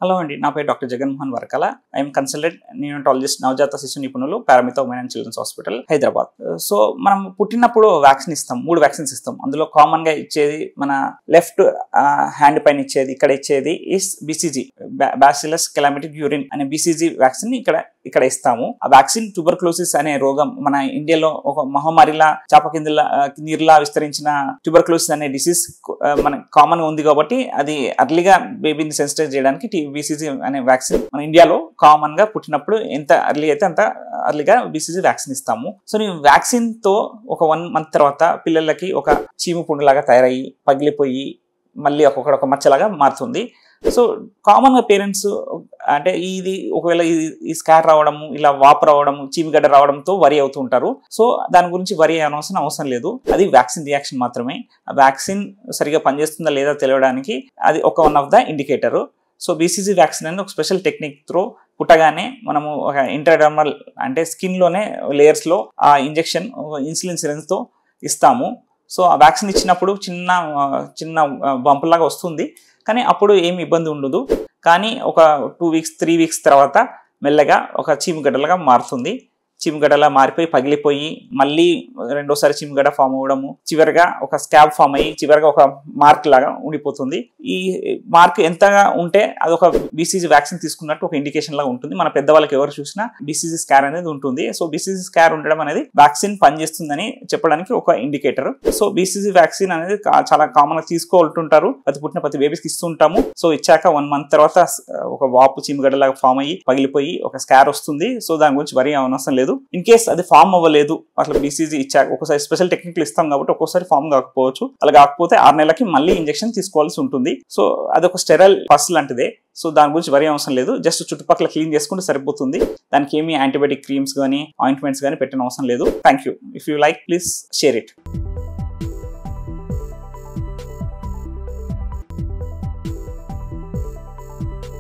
Hello అండి, నా పేరు డాక్టర్ జగన్మోహన్ వర్కల. ఐఎమ్ కన్సల్టెంట్ నియోనటాలజిస్ట్, నవజాత శిశు నిపుణులు, Paramitha women and children's hospital, Hyderabad. So మనం పుట్టినప్పుడు వ్యాక్సిన్ ఇస్తాం, 3 వ్యాక్సిన్స్ ఇస్తాం. అందులో కామన్ గా ఇచ్చేది మన లెఫ్ట్ హ్యాండ్ పైన ఇచ్చేది, ఇక్కడ ఇచ్చేది ఇస్ BCG, బ్యాసిలస్ కెలామిటిక్ యూరిన్ అనే BCG వ్యాక్సిన్ ఇక్కడ ఇస్తాము. ఆ వ్యాక్సిన్ ట్యూబర్క్లోసిస్ అనే రోగం మన ఇండియాలో ఒక మహమ్మారిలా నీరులా విస్తరించిన ట్యూబర్క్లోసిస్ అనే డిసీజ్ మన కామన్ గా ఉంది కాబట్టి అది అర్లీగా బేబీని సెన్సిటైజ్ చేయడానికి BCG అనే వ్యాక్సిన్ మన ఇండియాలో కామన్ గా పుట్టినప్పుడు ఎంత అర్లీ అయితే అంత అర్లీగా BCG వ్యాక్సిన్ ఇస్తాము. సో ఈ వ్యాక్సిన్ తో ఒక 1 month తర్వాత పిల్లలకి ఒక చీము పుండులాగా తయారయ్యి పగిలిపోయి మళ్ళీ ఒక మచ్చలాగా మారుతుంది. సో కామన్ గా పేరెంట్స్ అంటే ఇది ఒకవేళ ఈ స్కార్ రావడము, ఇలా వాపు రావడము, చీమిగడ్డ రావడంతో వరి అవుతూ ఉంటారు. సో దాని గురించి వరి అవ్వాల్సిన అవసరం లేదు. అది వ్యాక్సిన్ రియాక్షన్ మాత్రమే. ఆ వ్యాక్సిన్ సరిగా పనిచేస్తుందా లేదా తెలియడానికి అది one of the indicator. So BCG vaccine అనేది ఒక స్పెషల్ టెక్నిక్ త్రో పుట్టగానే మనము ఒక ఇంట్రాడర్మల్ అంటే స్కిన్ లోనే లేయర్స్ లో ఆ ఇంజెక్షన్ ఇన్సులిన్ సిరెంజ్ తో ఇస్తాము. సో ఆ వ్యాక్సిన్ ఇచ్చినప్పుడు చిన్న బంప్ లాగా వస్తుంది, కానీ అప్పుడు ఏమి ఇబ్బంది ఉండదు. కానీ ఒక 2 weeks 3 weeks తర్వాత మెల్లగా ఒక చీమగడ్డలుగా మారుతుంది. చీమగడ్డలా మారిపోయి పగిలిపోయి మళ్ళీ రెండోసారి చీమగడ్డ ఫామ్ అవ్వడము, చివరిగా ఒక స్కాబ్ ఫామ్ అయ్యి చివరిగా ఒక మార్క్ లాగా ఉండిపోతుంది. ఈ మార్క్ ఎంతగా ఉంటే అదొక BCG వ్యాక్సిన్ తీసుకున్నట్టు ఒక ఇండికేషన్ లాగా ఉంటుంది. మన పెద్దవాళ్ళకి ఎవరు చూసినా BCG స్కార్ అనేది ఉంటుంది. సో BCG స్కార్ ఉండడం అనేది వ్యాక్సిన్ పనిచేస్తుందని చెప్పడానికి ఒక ఇండికేటర్. సో BCG వ్యాక్సిన్ అనేది చాలా కామన్ గా తీసుకోవాలంటుంటారు. ప్రతి బేబీస్కి ఇస్తుంటాము. సో ఇచ్చాక 1 month తర్వాత ఒక వాపు చీమగడ్డలాగా ఫామ్ అయ్యి పగిలిపోయి ఒక స్కార్ వస్తుంది. సో దాని గురించి వరి అవసరం లేదు. ఇన్ కేస్ అది ఫామ్ అవ్వలేదు, అట్లా BCG ఇచ్చాక ఒకసారి స్పెషల్ టెక్నిక్లు ఇస్తాం కాబట్టి ఒక్కోసారి ఫామ్ కాకపోవచ్చు. అలా కాకపోతే 6 నెలలకి మళ్ళీ ఇంజెక్షన్ తీసుకోవాల్సి ఉంటుంది. సో అదొక స్టెరైల్ పస్ లాంటిదే. సో దాని గురించి వరి అవసరం లేదు. జస్ట్ చుట్టుపక్కల క్లీన్ చేసుకుంటే సరిపోతుంది. దానికి ఏమి యాంటీబయాటిక్ క్రీమ్స్ కానీ ఆయింట్మెంట్స్ కానీ పెట్టిన అవసరం లేదు. Thank you. If you like, please share it.